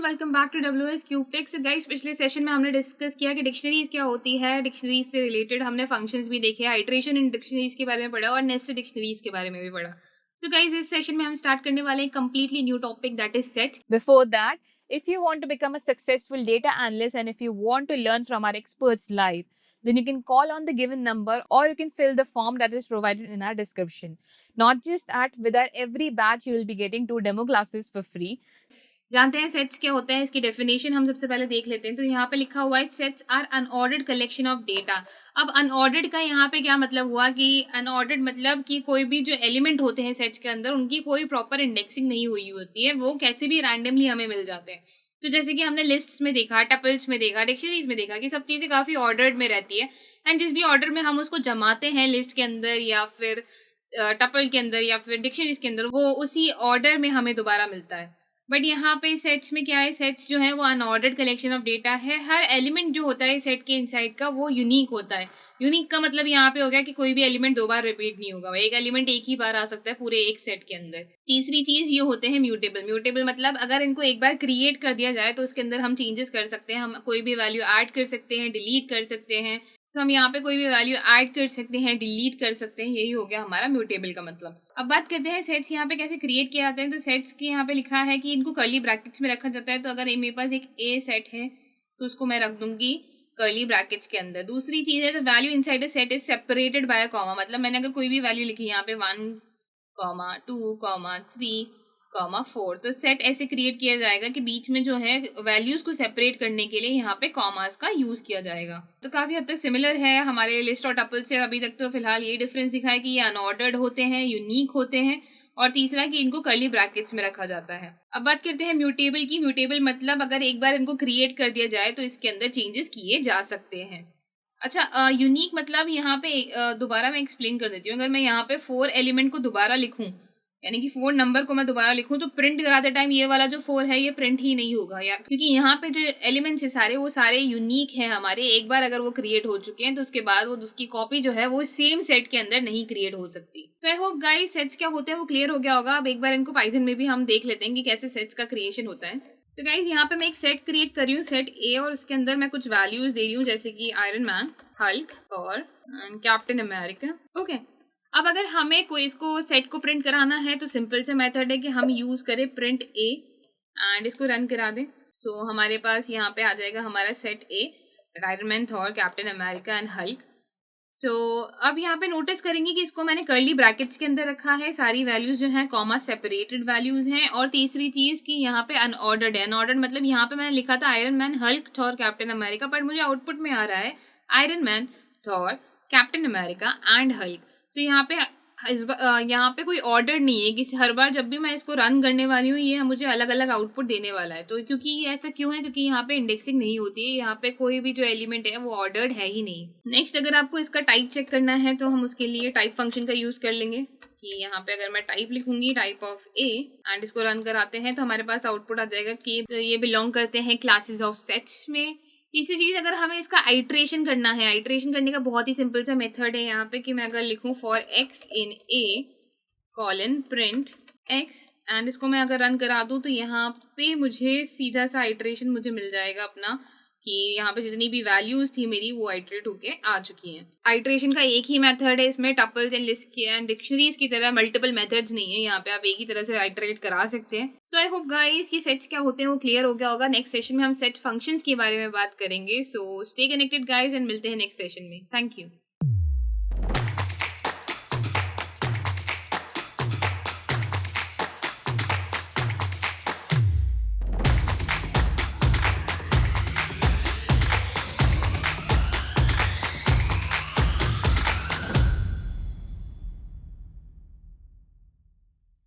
Welcome back to WS cube tech. So guys, पिछले session में हमने डिस्कस किया कि डिक्शनरीज क्या होती है, डिक्शनरीज से रिलेटेड हमने फंक्शंस भी देखे, आइट्रेशन इन डिक्शनरीज के बारे में पढ़ा और नेस्टेड डिक्शनरीज के बारे में भी पढ़ा। सो गाइस, इस सेशन में हम स्टार्ट करने वाले हैं completely new topic, that is set. Before that, if you want to become a successful data analyst and if you want to learn from our experts live, then you can call on the given number or you can fill the form that is provided in our description. Not just that, with our every batch, you will be getting 2 demo classes for free. जानते हैं sets क्या होता है, इसकी definition हम सबसे पहले देख लेते हैं। तो यहाँ पे लिखा हुआ है sets are unordered collection of data. अब अनऑर्डर्ड का यहाँ पे क्या मतलब हुआ कि अनऑर्डर्ड मतलब कि कोई भी जो एलिमेंट होते हैं सेट्स के अंदर उनकी कोई प्रॉपर इंडेक्सिंग नहीं हुई होती है, वो कैसे भी रैंडमली हमें मिल जाते हैं। तो जैसे कि हमने लिस्ट्स में देखा, टपल्स में देखा, डिक्शनरीज में देखा कि सब चीज़ें काफ़ी ऑर्डर्ड में रहती है एंड जिस भी ऑर्डर में हम उसको जमाते हैं लिस्ट के अंदर या फिर टपल के अंदर या फिर डिक्शनरीज के अंदर, वो उसी ऑर्डर में हमें दोबारा मिलता है। बट यहाँ पे सेट्स में क्या है, सेट्स जो है वो अनऑर्डर्ड कलेक्शन ऑफ डेटा है। हर एलिमेंट जो होता है सेट के इनसाइड का वो यूनिक होता है। यूनिक का मतलब यहाँ पे हो गया कि कोई भी एलिमेंट दो बार रिपीट नहीं होगा, एक एलिमेंट एक ही बार आ सकता है पूरे एक सेट के अंदर। तीसरी चीज ये होते हैं म्यूटेबल। म्यूटेबल मतलब अगर इनको एक बार क्रिएट कर दिया जाए तो उसके अंदर हम चेंजेस कर सकते हैं, हम कोई भी वैल्यू ऐड कर सकते हैं, डिलीट कर सकते हैं। सो हम यहाँ पे कोई भी वैल्यू ऐड कर सकते हैं, डिलीट कर सकते हैं, यही हो गया हमारा म्यूटेबल का मतलब। अब बात करते हैं सेट्स यहाँ पे कैसे क्रिएट किए जाते हैं। तो सेट्स के यहाँ पे लिखा है कि इनको कर्ली ब्रैकेट्स में रखा जाता है। तो अगर मेरे पास एक ए सेट है तो उसको मैं रख दूंगी कर्ली ब्रैकेट्स के अंदर। दूसरी चीज है, तो value inside a set is separated by comma. मतलब मैंने अगर कोई भी वैल्यू लिखी यहाँ पे 1, 2, 3, 4, तो सेट ऐसे क्रिएट किया जाएगा कि बीच में जो है वैल्यूज को सेपरेट करने के लिए यहाँ पे कॉमास का यूज किया जाएगा। तो काफी हद तक सिमिलर है हमारे लिस्ट और टपल से। अभी तक तो फिलहाल ये डिफरेंस दिखा है कि ये अनऑर्डर्ड होते हैं, यूनिक होते हैं, और तीसरा कि इनको कर्ली ब्रैकेट्स में रखा जाता है। अब बात करते हैं म्यूटेबल की। म्यूटेबल मतलब अगर एक बार इनको क्रिएट कर दिया जाए तो इसके अंदर चेंजेस किए जा सकते हैं। अच्छा, यूनिक मतलब यहाँ पे दोबारा मैं एक्सप्लेन कर देती हूँ। अगर मैं यहाँ पे 4 एलिमेंट को दोबारा लिखूं, यानी कि 4 नंबर को मैं दोबारा लिखूं, तो प्रिंट कराते टाइम ये वाला जो 4 है ये प्रिंट ही नहीं होगा, या क्योंकि यहाँ पे जो एलिमेंट्स है सारे वो सारे यूनिक है हमारे। एक बार अगर वो क्रिएट हो चुके हैं तो उसके बाद वो उसकी कॉपी जो है वो सेम सेट के अंदर नहीं क्रिएट हो सकती। तो आई होप गाइस सेट्स क्या होते हैं वो क्लियर हो गया होगा। अब एक बार इनको पाइथन में भी हम देख लेते हैं कि कैसे सेट्स का क्रिएशन होता है। तो गाइस यहाँ पे मैं एक सेट क्रिएट कर रही हूँ, सेट ए, और उसके अंदर मैं कुछ वैल्यूज दे रही हूँ जैसे कि आयरन मैन, हल्क और कैप्टन अमेरिका। ओके, अब अगर हमें कोई इसको सेट को प्रिंट कराना है तो सिंपल सा मेथड है कि हम यूज करें प्रिंट ए एंड इसको रन करा दें। सो हमारे पास यहाँ पे आ जाएगा हमारा सेट ए, iron man, Thor, captain America and Hulk. So अब यहाँ पे नोटिस करेंगे कि इसको मैंने कर्ली ब्रैकेट्स के अंदर रखा है, सारी वैल्यूज जो हैं कॉमा सेपरेटेड वैल्यूज हैं। और तीसरी चीज कि यहाँ पे अनऑर्डर्ड है। अनऑर्डर्ड मतलब यहाँ पे मैंने लिखा था iron man, Hulk, Thor, captain America, पर मुझे आउटपुट में आ रहा है iron man, Thor, captain America and Hulk. तो यहाँ पे कोई ऑर्डर नहीं है कि हर बार जब भी मैं इसको रन करने वाली हूँ ये मुझे अलग अलग आउटपुट देने वाला है। तो क्योंकि ये ऐसा क्यों है, क्योंकि यहाँ पे इंडेक्सिंग नहीं होती है, यहाँ पे कोई भी जो एलिमेंट है वो ऑर्डर्ड है ही नहीं। नेक्स्ट, अगर आपको इसका टाइप चेक करना है तो हम उसके लिए टाइप फंक्शन का यूज कर लेंगे कि यहाँ पे अगर मैं टाइप लिखूंगी टाइप ऑफ ए एंड इसको रन कराते हैं तो हमारे पास आउटपुट आ जाएगा कि ये बिलोंग करते हैं क्लासेस ऑफ सेट्स में। तीसरी चीज, अगर हमें इसका आइट्रेशन करना है, आइट्रेशन करने का बहुत ही सिंपल सा मेथड है यहाँ पे कि मैं अगर लिखूं for x in A colon print x and इसको मैं अगर रन करा दूं तो यहाँ पे मुझे सीधा सा आइट्रेशन मुझे मिल जाएगा अपना, कि यहाँ पे जितनी भी वैल्यूज थी मेरी वो आइट्रेट होके आ चुकी हैं। आइट्रेशन का एक ही मेथड है, इसमें tuples and list and dictionaries की तरह मल्टीपल मेथड्स नहीं है। यहाँ पे आप एक ही तरह से आइट्रेट करा सकते हैं। सो आई होप गाइस ये सेट्स क्या होते हैं वो क्लियर हो गया होगा। नेक्स्ट सेशन में हम सेट फंक्शंस के बारे में बात करेंगे। So stay connected guys and मिलते हैं नेक्स्ट सेशन में। Thank you.